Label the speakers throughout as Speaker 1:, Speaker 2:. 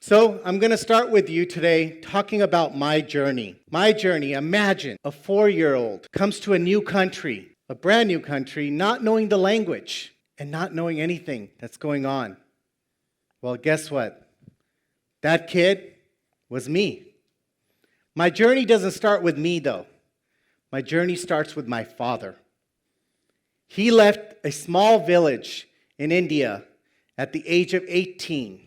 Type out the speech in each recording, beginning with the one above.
Speaker 1: So I'm going to start with you today talking about my journey. My journey, imagine a 4-year-old comes to a new country, a brand new country, not knowing the language and not knowing anything that's going on. Well, guess what? That kid was me. My journey doesn't start with me, though. My journey starts with my father. He left a small village in India at the age of 18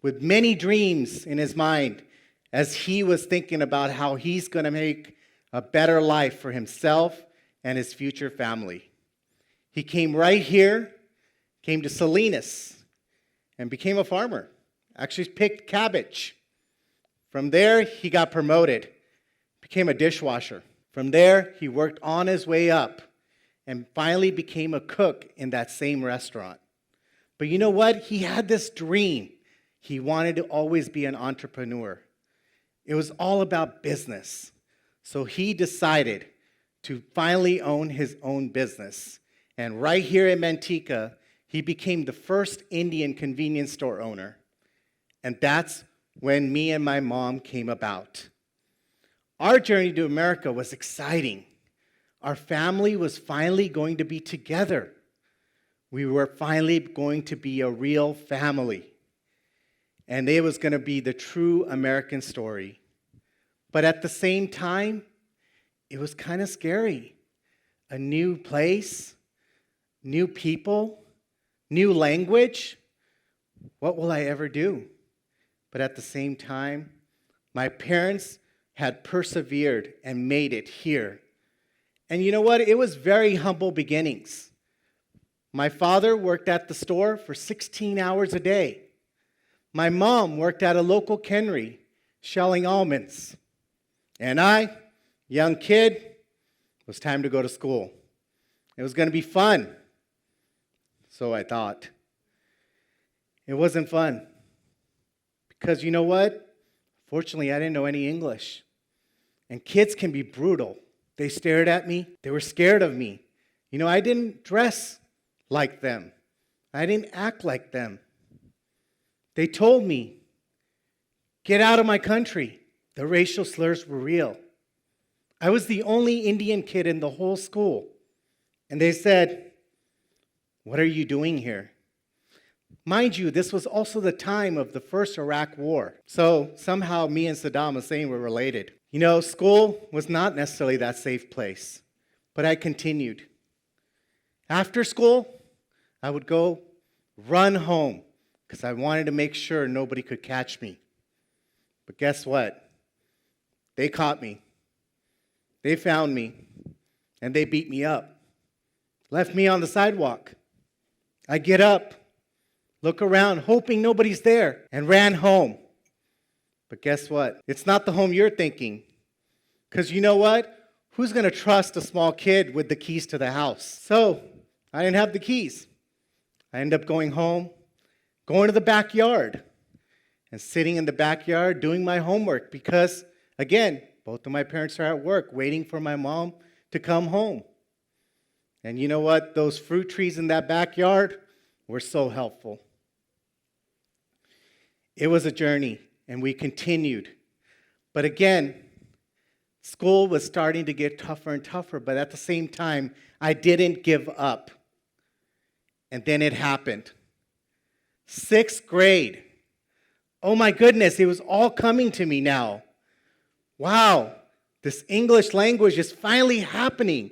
Speaker 1: with many dreams in his mind as he was thinking about how he's going to make a better life for himself and his future family. He came right here, came to Salinas, and became a farmer. Actually picked cabbage. From there, he got promoted, became a dishwasher. From there, he worked on his way up and finally became a cook in that same restaurant. But you know what? He had this dream. He wanted to always be an entrepreneur. It was all about business. So he decided to finally own his own business. And right here in Manteca, he became the first Indian convenience store owner. And that's when me and my mom came about. Our journey to America was exciting. Our family was finally going to be together. We were finally going to be a real family. And it was going to be the true American story. But at the same time, it was kind of scary. A new place, new people, new language. What will I ever do? But at the same time, my parents had persevered and made it here. And you know what? It was very humble beginnings. My father worked at the store for 16 hours a day. My mom worked at a local cannery shelling almonds. And I, young kid, it was time to go to school. It was going to be fun. So I thought. It wasn't fun. Because you know what? Fortunately, I didn't know any English. And kids can be brutal. They stared at me. They were scared of me. You know, I didn't dress like them. I didn't act like them. They told me, get out of my country. The racial slurs were real. I was the only Indian kid in the whole school. And they said, what are you doing here? Mind you, this was also the time of the first Iraq War. So somehow me and Saddam Hussein were related. You know, school was not necessarily that safe place. But I continued. After school, I would go run home because I wanted to make sure nobody could catch me. But guess what? They caught me. They found me. And they beat me up. Left me on the sidewalk. I get up, look around, hoping nobody's there, and ran home. But guess what? It's not the home you're thinking. Because you know what? Who's going to trust a small kid with the keys to the house? So I didn't have the keys. I ended up going home, going to the backyard, and sitting in the backyard doing my homework because, again, both of my parents are at work waiting for my mom to come home. And you know what? Those fruit trees in that backyard were so helpful. It was a journey, and we continued. But again, school was starting to get tougher and tougher, but at the same time, I didn't give up. And then it happened. 6th grade. Oh my goodness, it was all coming to me now. Wow, this English language is finally happening.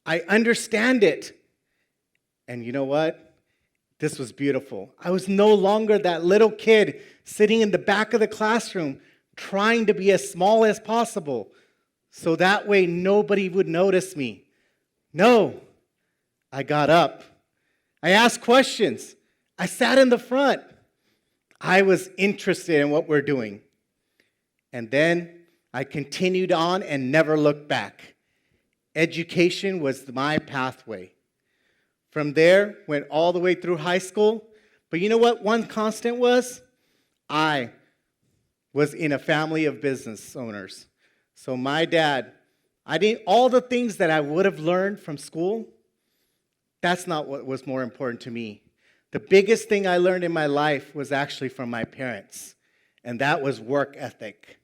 Speaker 1: I understand it. And you know what? This was beautiful. I was no longer that little kid sitting in the back of the classroom trying to be as small as possible so that way nobody would notice me. No, I got up. I asked questions. I sat in the front. I was interested in what we're doing. And then I continued on and never looked back. Education was my pathway. From there, went all the way through high school. But you know what one constant was? I was in a family of business owners. So my dad, all the things that I would have learned from school, that's not what was more important to me. The biggest thing I learned in my life was actually from my parents, and that was work ethic.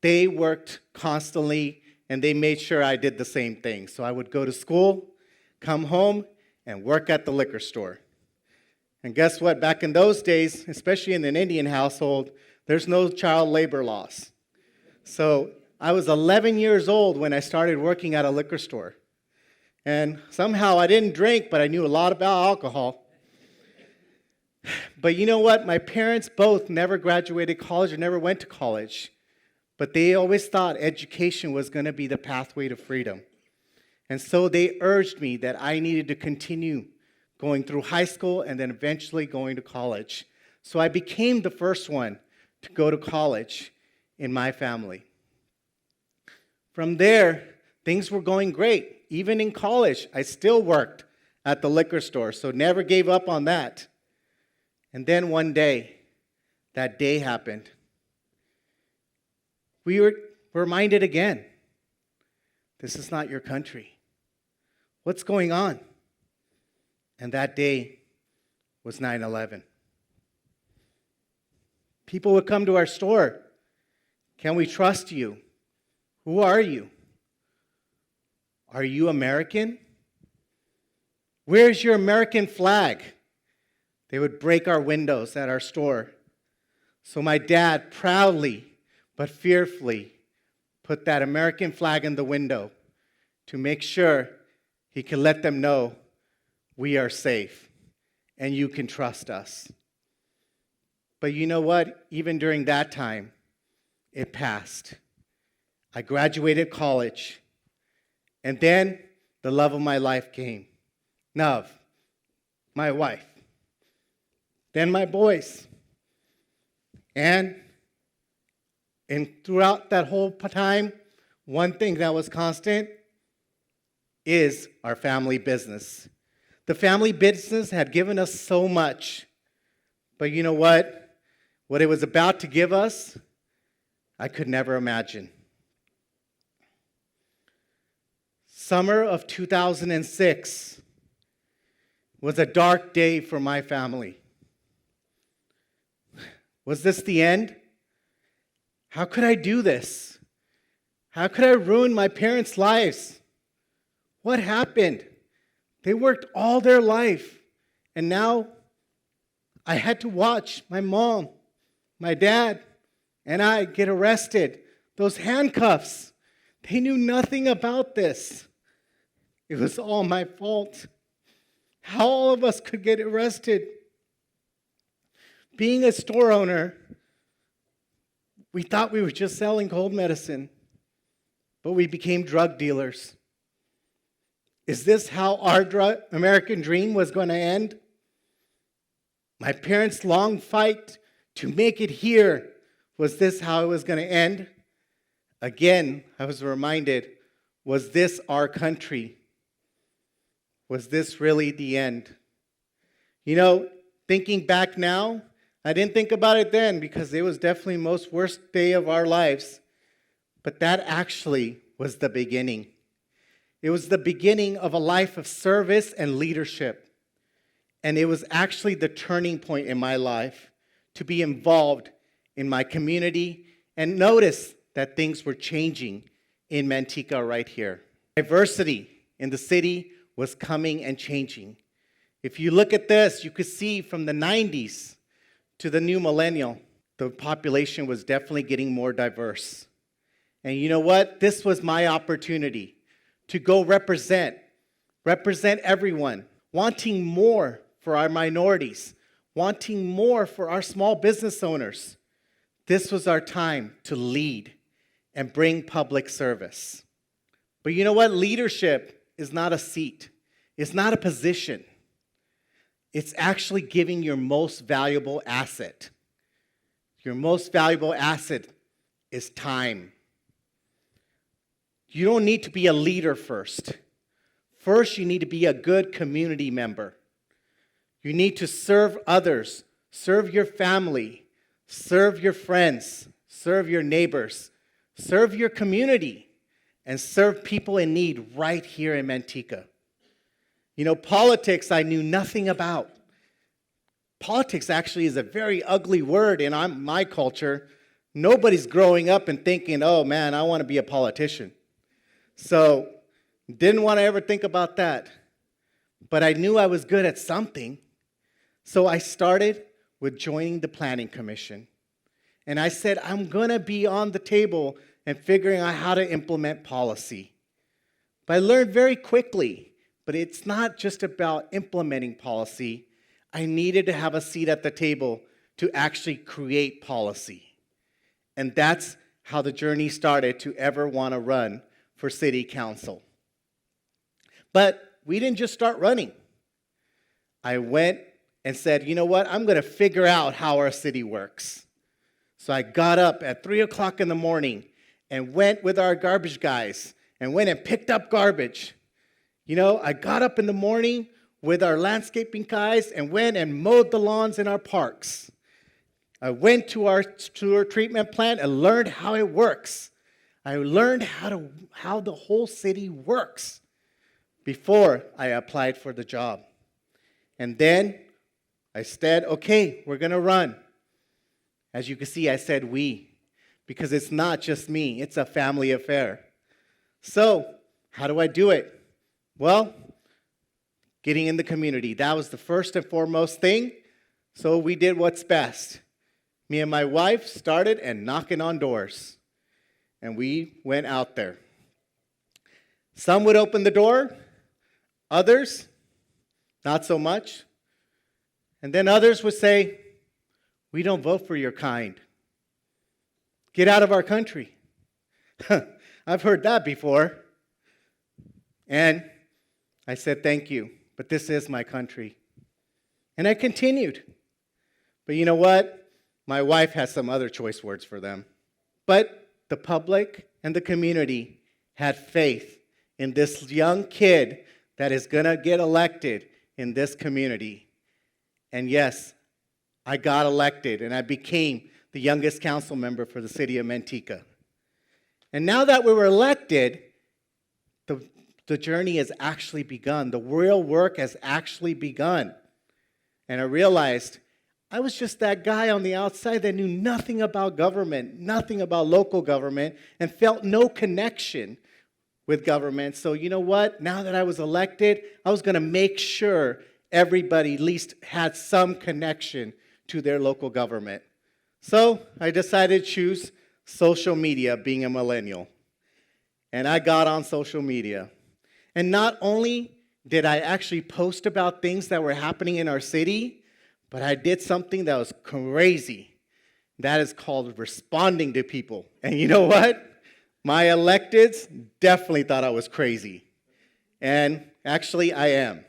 Speaker 1: They worked constantly, and they made sure I did the same thing. So I would go to school, come home, and work at the liquor store. And guess what? Back in those days, especially in an Indian household, there's no child labor laws. So I was 11 years old when I started working at a liquor store. And somehow I didn't drink, but I knew a lot about alcohol. But you know what? My parents both never graduated college or never went to college. But they always thought education was going to be the pathway to freedom. And so they urged me that I needed to continue going through high school and then eventually going to college. So I became the first one to go to college in my family. From there, things were going great. Even in college, I still worked at the liquor store, so never gave up on that. And then one day, that day happened. We were reminded again, this is not your country. What's going on? And that day was 9/11. People would come to our store. Can we trust you? Who are you? Are you American? Where's your American flag? They would break our windows at our store. So my dad proudly but fearfully put that American flag in the window to make sure he could let them know we are safe and you can trust us. But you know what? Even during that time, it passed. I graduated college, and then the love of my life came. Nav, my wife. Then my boys. And throughout that whole time, one thing that was constant is our family business. The family business had given us so much. But you know what? What it was about to give us, I could never imagine. Summer of 2006 was a dark day for my family. Was this the end? How could I do this? How could I ruin my parents' lives? What happened? They worked all their life, and now I had to watch my mom, my dad, and I get arrested. Those handcuffs, they knew nothing about this. It was all my fault. How all of us could get arrested. Being a store owner, we thought we were just selling cold medicine, but we became drug dealers. Is this how our American dream was going to end? My parents' long fight to make it here, was this how it was going to end? Again, I was reminded, was this our country? Was this really the end? You know, thinking back now, I didn't think about it then because it was definitely the most worst day of our lives. But that actually was the beginning. It was the beginning of a life of service and leadership. And it was actually the turning point in my life to be involved in my community and notice that things were changing in Manteca right here. Diversity in the city was coming and changing. If you look at this, you could see from the 90s to the new millennial, the population was definitely getting more diverse. And you know what? This was my opportunity to go represent everyone, wanting more for our minorities, wanting more for our small business owners. This was our time to lead and bring public service. But you know what? Leadership is not a seat. It's not a position. It's actually giving your most valuable asset. Your most valuable asset is time. You don't need to be a leader first. First, you need to be a good community member. You need to serve others, serve your family, serve your friends, serve your neighbors, serve your community, and serve people in need right here in Manteca. You know, politics I knew nothing about. Politics actually is a very ugly word in my culture. Nobody's growing up and thinking, oh man, I want to be a politician. So, didn't want to ever think about that. But I knew I was good at something. So I started with joining the Planning Commission. And I said, I'm going to be on the table and figuring out how to implement policy. But I learned very quickly, but it's not just about implementing policy. I needed to have a seat at the table to actually create policy. And that's how the journey started to ever want to run for city council. But we didn't just start running. I went and said, you know what, I'm going to figure out how our city works. So I got up at 3 o'clock in the morning and went with our garbage guys and went and picked up garbage. You know, I got up in the morning with our landscaping guys and went and mowed the lawns in our parks. I went to our sewer treatment plant and learned how it works. I learned how the whole city works before I applied for the job. And then I said, okay, we're going to run. As you can see, I said we, because it's not just me, it's a family affair. So, how do I do it? Well, getting in the community. That was the first and foremost thing. So we did what's best. Me and my wife started and knocking on doors. And we went out there. Some would open the door, others, not so much. And then others would say, we don't vote for your kind. Get out of our country. I've heard that before. And I said, thank you, but this is my country. And I continued. But you know what? My wife has some other choice words for them. But the public and the community had faith in this young kid that is going to get elected in this community. And yes, I got elected, and I became the youngest council member for the city of Manteca. And now that we were elected, the journey has actually begun. The real work has actually begun. And I realized I was just that guy on the outside that knew nothing about government, nothing about local government, and felt no connection with government. So you know what? Now that I was elected, I was going to make sure everybody at least had some connection to their local government. So I decided to choose social media, being a millennial. And I got on social media. And not only did I actually post about things that were happening in our city, but I did something that was crazy. That is called responding to people. And you know what? My electeds definitely thought I was crazy. And actually, I am.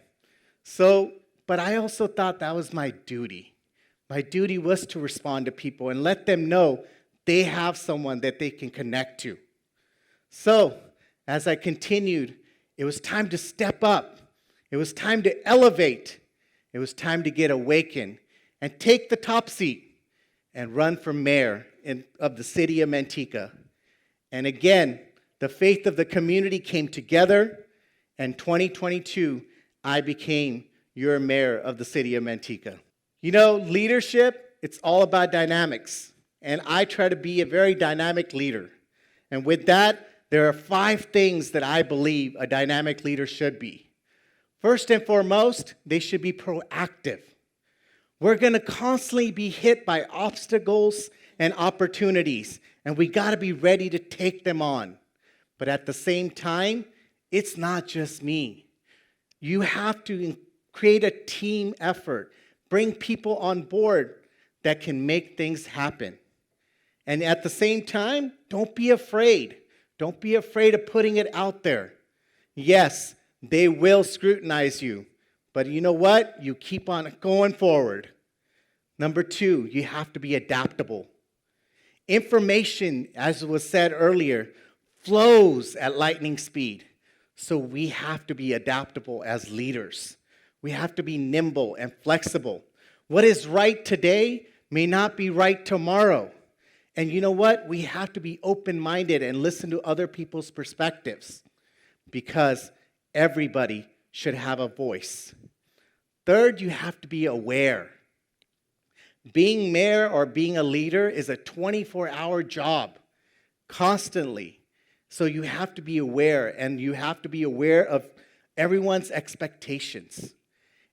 Speaker 1: So, but I also thought that was my duty. My duty was to respond to people and let them know they have someone that they can connect to. So, as I continued, it was time to step up. It was time to elevate. It was time to get awakened and take the top seat and run for mayor of the city of Manteca. And again, the faith of the community came together. And 2022, I became your mayor of the city of Manteca. You know, leadership, it's all about dynamics. And I try to be a very dynamic leader. And with that, there are 5 things that I believe a dynamic leader should be. First and foremost, they should be proactive. We're going to constantly be hit by obstacles and opportunities, and we got to be ready to take them on. But at the same time, it's not just me. You have to create a team effort, bring people on board that can make things happen. And at the same time, don't be afraid. Don't be afraid of putting it out there. Yes, they will scrutinize you, but you know what? You keep on going forward. Number 2, you have to be adaptable. Information, as was said earlier, flows at lightning speed. So we have to be adaptable as leaders. We have to be nimble and flexible. What is right today may not be right tomorrow. And you know what? We have to be open-minded and listen to other people's perspectives because everybody should have a voice. Third, you have to be aware. Being mayor or being a leader is a 24-hour job, constantly. So you have to be aware, and you have to be aware of everyone's expectations.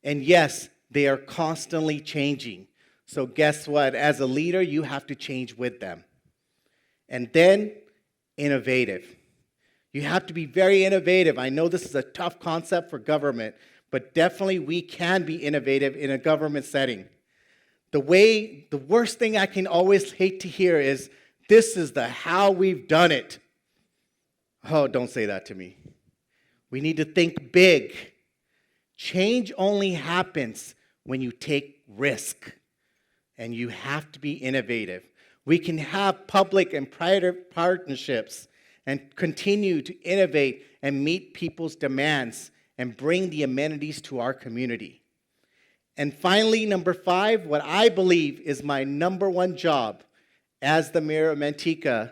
Speaker 1: And yes, they are constantly changing. So guess what? As a leader, you have to change with them. And then, innovative. You have to be very innovative. I know this is a tough concept for government, but definitely we can be innovative in a government setting. The worst thing I can always hate to hear is, this is the how we've done it. Oh, don't say that to me. We need to think big. Change only happens when you take risk, and you have to be innovative. We can have public and private partnerships and continue to innovate and meet people's demands and bring the amenities to our community. And finally, number 5, what I believe is my number one job as the mayor of Manteca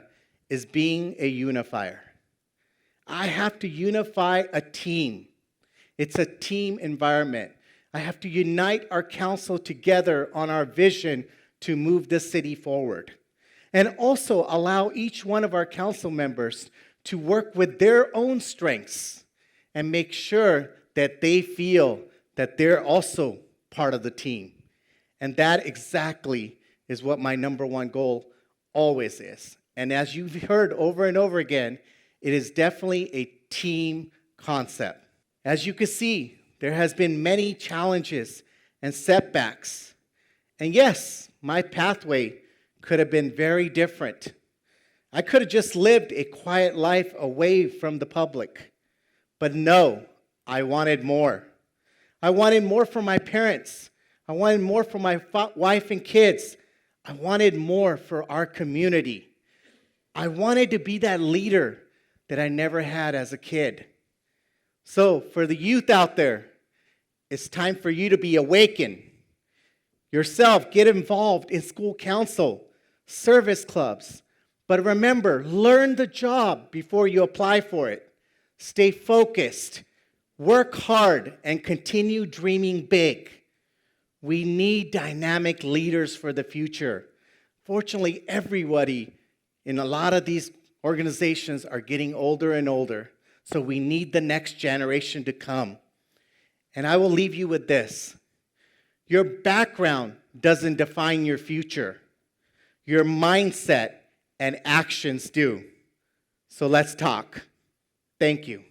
Speaker 1: is being a unifier. I have to unify a team. It's a team environment. I have to unite our council together on our vision to move this city forward. And also allow each one of our council members to work with their own strengths and make sure that they feel that they're also part of the team. And that exactly is what my number one goal always is. And as you've heard over and over again, it is definitely a team concept. As you can see, there has been many challenges and setbacks. And yes, my pathway could have been very different. I could have just lived a quiet life away from the public. But no, I wanted more. I wanted more for my parents. I wanted more for my wife and kids. I wanted more for our community. I wanted to be that leader that I never had as a kid. So for the youth out there, it's time for you to be awakened. Yourself, get involved in school council, service clubs. But remember, learn the job before you apply for it. Stay focused, work hard, and continue dreaming big. We need dynamic leaders for the future. Fortunately, everybody in a lot of these organizations are getting older and older, so we need the next generation to come. And I will leave you with this. Your background doesn't define your future. Your mindset and actions do. So let's talk. Thank you.